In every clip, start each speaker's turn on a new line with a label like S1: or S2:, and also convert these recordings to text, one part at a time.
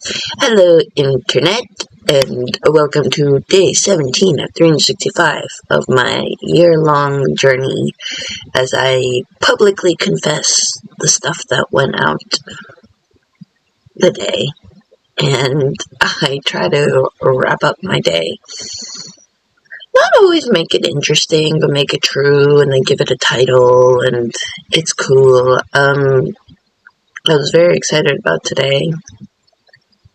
S1: Hello, Internet, and welcome to day 17 of 365 of my year-long journey as I publicly confess the stuff that went out the day, and I try to wrap up my day. Not always make it interesting, but make it true, and then give it a title, and it's cool. I was very excited about today.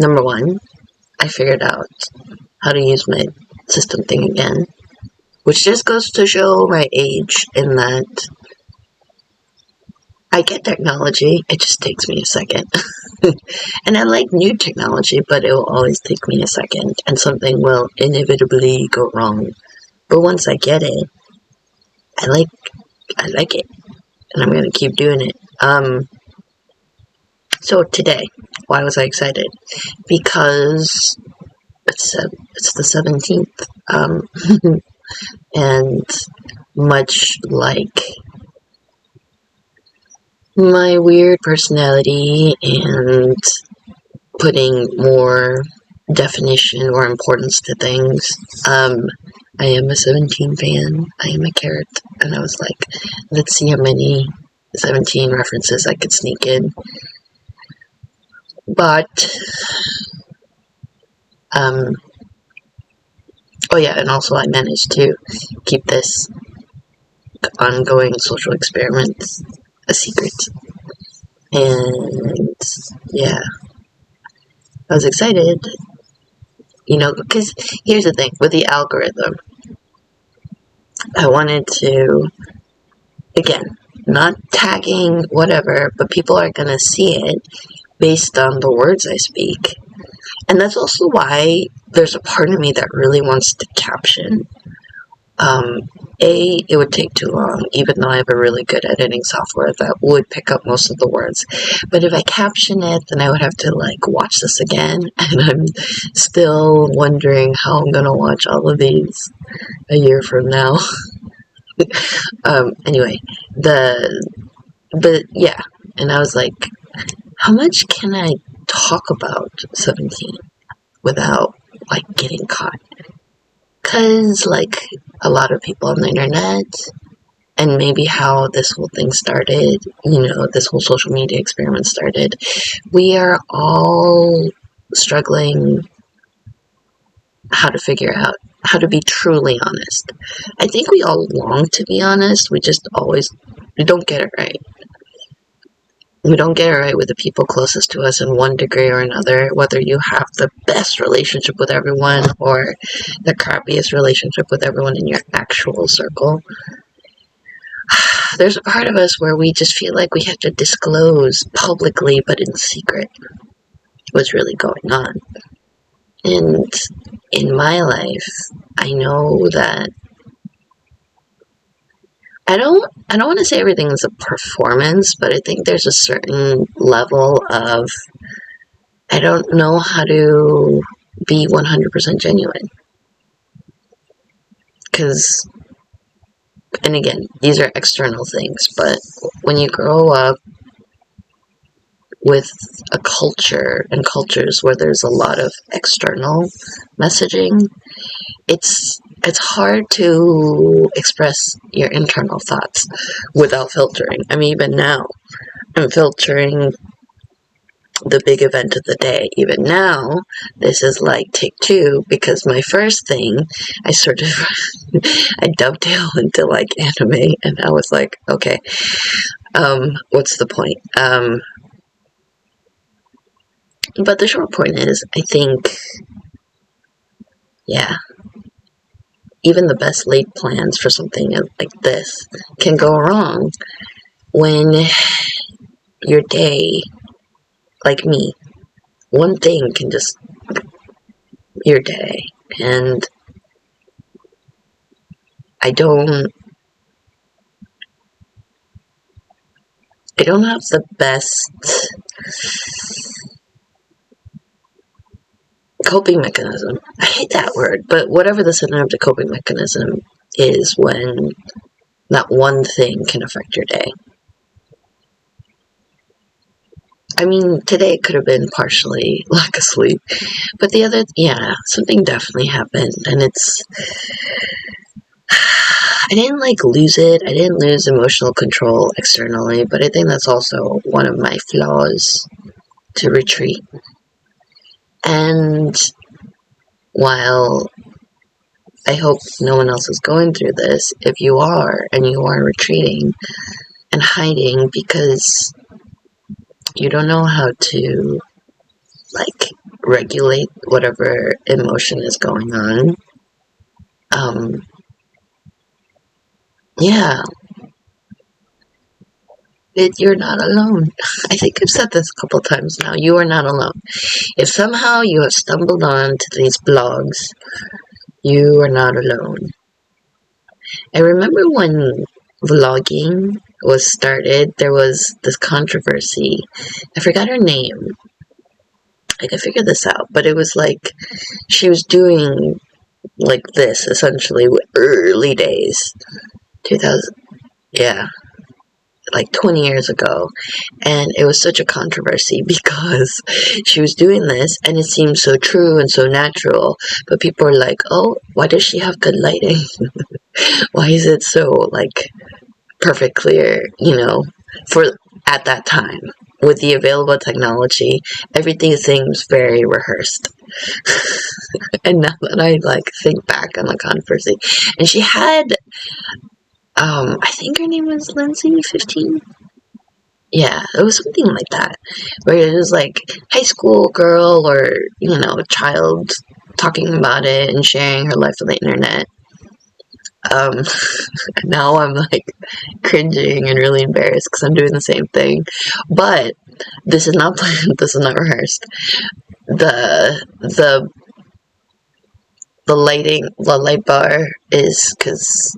S1: Number one, I figured out how to use my system thing again, which just goes to show my age in that I get technology, it just takes me a second. And I like new technology, but it will always take me a second, and something will inevitably go wrong. But once I get it, I like it, and I'm gonna keep doing it. So today, why was I excited? Because it's the 17th, and much like my weird personality and putting more definition or importance to things, I am a 17 fan, I am a carrot, and I was like, let's see how many 17 references I could sneak in. But, oh yeah, and also I managed to keep this ongoing social experiment a secret. And, yeah, I was excited, because here's the thing, with the algorithm, I wanted to, again, not tagging whatever, but people are going to see it based on the words I speak. And that's also why there's a part of me that really wants to caption. It would take too long, even though I have a really good editing software that would pick up most of the words. But if I caption it, then I would have to, watch this again, and I'm still wondering how I'm gonna watch all of these a year from now. Anyway, but yeah, and I was like, how much can I talk about 17 without, getting caught? Because, a lot of people on the internet, and maybe how this whole thing started, this whole social media experiment started, we are all struggling how to figure out how to be truly honest. I think we all long to be honest, we don't get it right. We don't get it right with the people closest to us in one degree or another, whether you have the best relationship with everyone or the crappiest relationship with everyone in your actual circle. There's a part of us where we just feel like we have to disclose publicly but in secret what's really going on. And in my life, I know that I don't want to say everything is a performance, but I think there's a certain level of I don't know how to be 100% genuine. Because, and again, these are external things, but when you grow up with a culture and cultures where there's a lot of external messaging, it's hard to express your internal thoughts without filtering. I mean, even now, I'm filtering the big event of the day. Even now, this is take 2, because my first thing, I sort of, I dovetail into anime, and I was like, okay, what's the point? But the short point is, I think, yeah, even the best laid plans for something like this can go wrong when your day, like me, one thing can just your day, and I don't have the best coping mechanism. I hate that word, but whatever the synonym to coping mechanism is when that one thing can affect your day. I mean, today it could have been partially lack of sleep, but something definitely happened, and I didn't like lose it. I didn't lose emotional control externally, but I think that's also one of my flaws, to retreat. And while I hope no one else is going through this, if you are and you are retreating and hiding because you don't know how to like regulate whatever emotion is going on, yeah, you're not alone. I think I've said this a couple times now. You are not alone. If somehow you have stumbled on to these blogs, you are not alone. I remember when vlogging was started, there was this controversy. I forgot her name. I could figure this out, but it was like she was doing like this essentially early days, 2000, yeah, like 20 years ago, and it was such a controversy because she was doing this and it seemed so true and so natural, but people were like, oh, why does she have good lighting? Why is it so like perfect clear, for at that time with the available technology, everything seems very rehearsed. And now that I like think back on the controversy, and she had I think her name was Lindsay 15. Yeah, it was something like that, where it was like high school girl or child talking about it and sharing her life on the internet. Now I'm like cringing and really embarrassed because I'm doing the same thing, but this is not planned. This is not rehearsed. The the light bar is because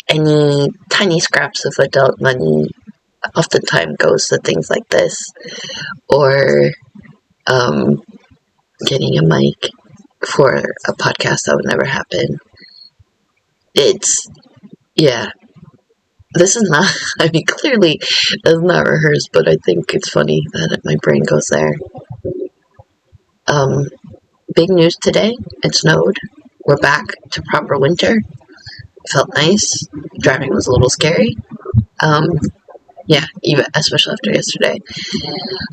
S1: any tiny scraps of adult money oftentimes goes to things like this, or getting a mic for a podcast that would never happen. Yeah, this is not, I mean, clearly it's not rehearsed, but I think it's funny that my brain goes there. Big news today, it snowed. We're back to proper winter. It felt nice. Driving was a little scary. Yeah, even especially after yesterday.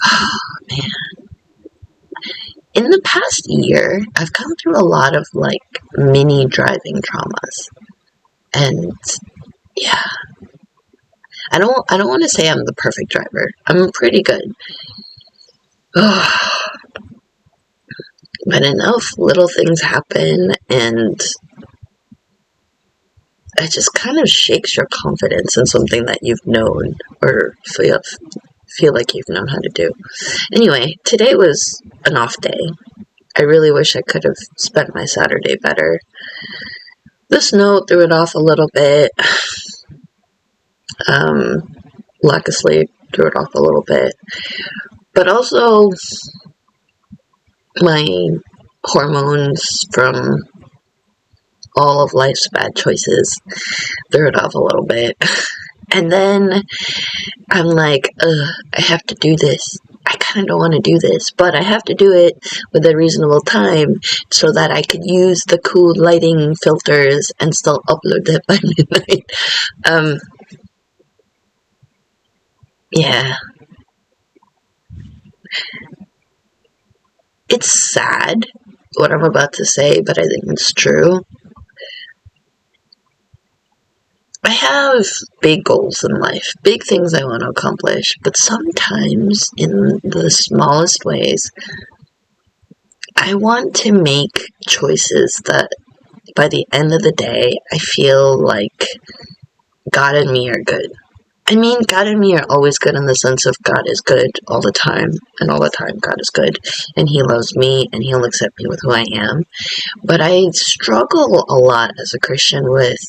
S1: Oh, man. In the past year, I've gone through a lot of like mini driving traumas. And yeah, I don't want to say I'm the perfect driver. I'm pretty good. But enough little things happen, and it just kind of shakes your confidence in something that you've known or feel like you've known how to do. Anyway, today was an off day. I really wish I could have spent my Saturday better. The snow threw it off a little bit. Lack of sleep threw it off a little bit. But also, my hormones from all of life's bad choices threw it off a little bit. And then I'm like, I have to do this. I kind of don't want to do this, but I have to do it with a reasonable time so that I could use the cool lighting filters and still upload it by midnight. Yeah. It's sad what I'm about to say, but I think it's true. I have big goals in life, big things I want to accomplish, but sometimes in the smallest ways, I want to make choices that by the end of the day, I feel like God and me are good. I mean, God and me are always good in the sense of God is good all the time, and all the time God is good, and He loves me, and He'll accept me with who I am. But I struggle a lot as a Christian with,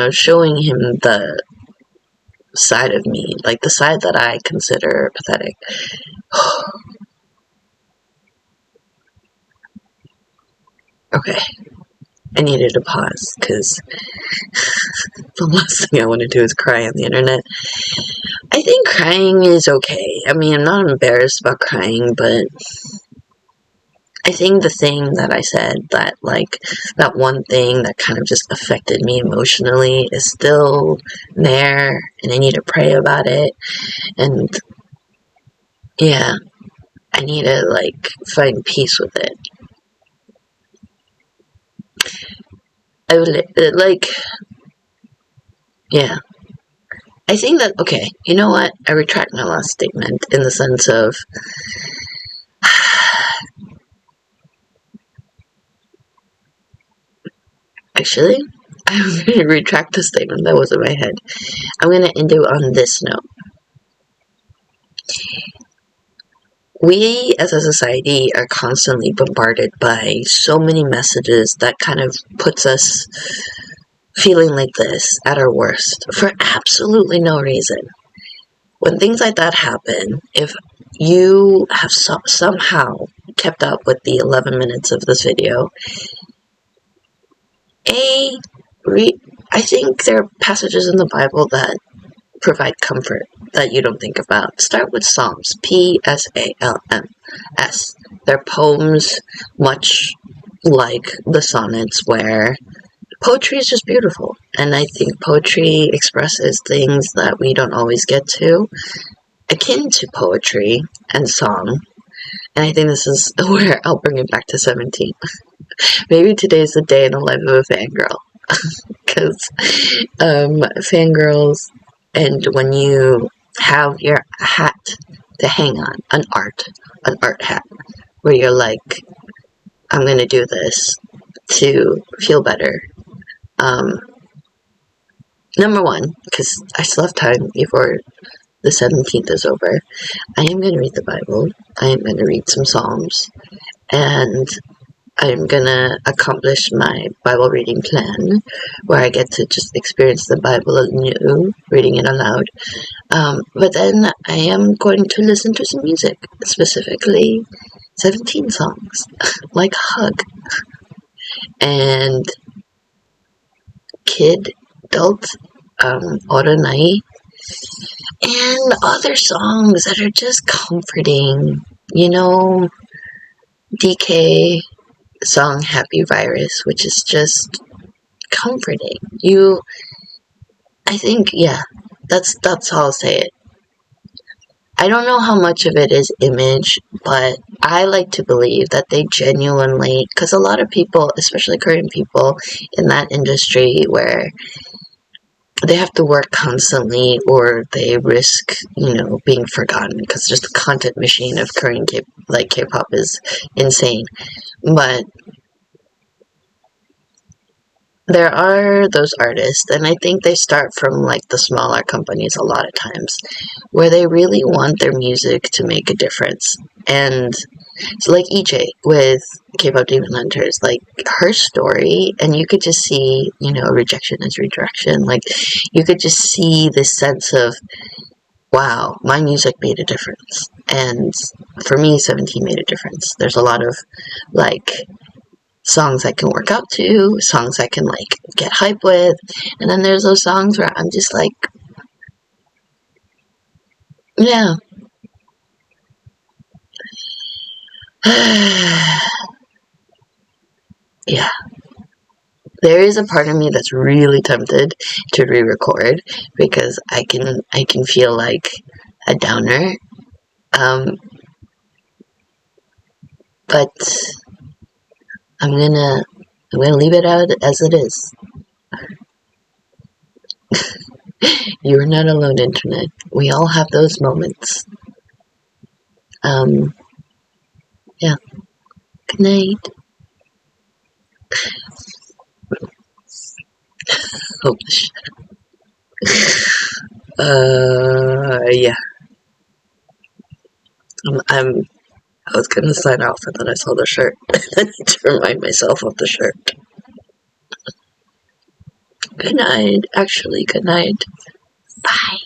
S1: showing Him the side of me, like the side that I consider pathetic. Okay. I needed to pause because the last thing I want to do is cry on the internet. I think crying is okay. I mean, I'm not embarrassed about crying, but I think the thing that I said, that like that one thing that kind of just affected me emotionally is still there, and I need to pray about it. And yeah, I need to like find peace with it. I would like, yeah. I think that, okay, you know what? I retract my last statement in the sense of actually, I'm going to retract the statement that was in my head. I'm going to end it on this note. We as a society are constantly bombarded by so many messages that kind of puts us feeling like this at our worst for absolutely no reason. When things like that happen, if you have somehow kept up with the 11 minutes of this video, I think there are passages in the Bible that provide comfort that you don't think about. Start with Psalms, Psalms. They're poems much like the sonnets, where poetry is just beautiful. And I think poetry expresses things that we don't always get to, akin to poetry and song. And I think this is where I'll bring it back to 17. Maybe today's the day in the life of a fangirl. Because fangirls, and when you have your hat to hang on, an art hat, where you're like, I'm going to do this to feel better. Number one, because I still have time before the 17th is over, I am going to read the Bible. I am going to read some Psalms. And I'm going to accomplish my Bible reading plan, where I get to just experience the Bible anew, reading it aloud. But then I am going to listen to some music, specifically 17 songs, like Hug, and Kid, Adult, Oranai, and other songs that are just comforting. You know, DK song Happy Virus, which is just comforting. I think, yeah, that's how I'll say it. I don't know how much of it is image, but I like to believe that they genuinely, because a lot of people, especially Korean people in that industry, where they have to work constantly or they risk, being forgotten, because just the content machine of Korean K-pop is insane. But there are those artists, and I think they start from like the smaller companies a lot of times, where they really want their music to make a difference. And so like EJ with K-pop Demon Hunters, like her story, and you could just see, rejection is redirection. Like you could just see this sense of, wow, my music made a difference. And for me, 17 made a difference. There's a lot of like songs I can work out to, songs I can like get hype with, and then there's those songs where I'm just like, yeah. Yeah. There is a part of me that's really tempted to re-record, because I can feel like a downer. But I'm gonna leave it out as it is. You are not alone, internet. We all have those moments. Yeah. Good night. Holy shit. Yeah. I was gonna sign off, and then I saw the shirt. I need to remind myself of the shirt. Good night. Actually, good night. Bye.